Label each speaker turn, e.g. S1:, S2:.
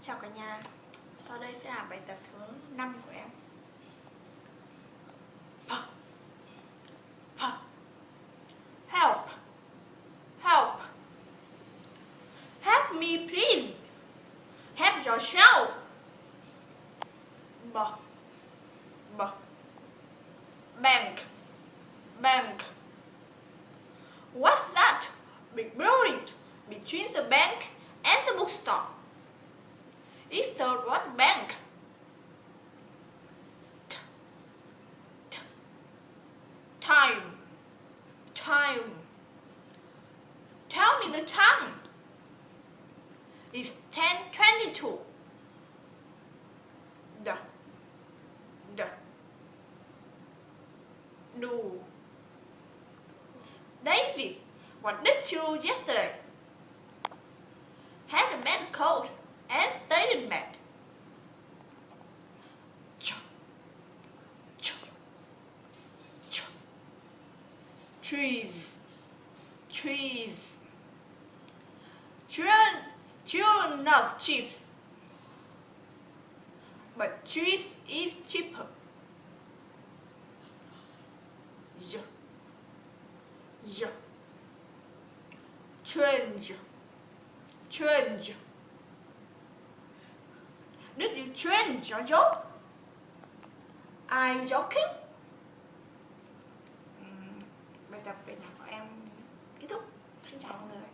S1: Chào cả nhà. Sau đây sẽ là bài tập thứ 5 của em. Help. Help. Help me please. Help yourself. Bank. Bank. What's that? Big building between the bank and the bookstore. It's the what bank? Time. Time. Tell me the time. It's 10:22. Do. Daisy, what did you yesterday? Had a bad cold and stayed in bed. Trees. Trees. Children love chips, but cheese is cheaper. Change. Change. Did you change your job? Are you joking? Bài tập về nhà của em kết thúc. Xin chào mọi người.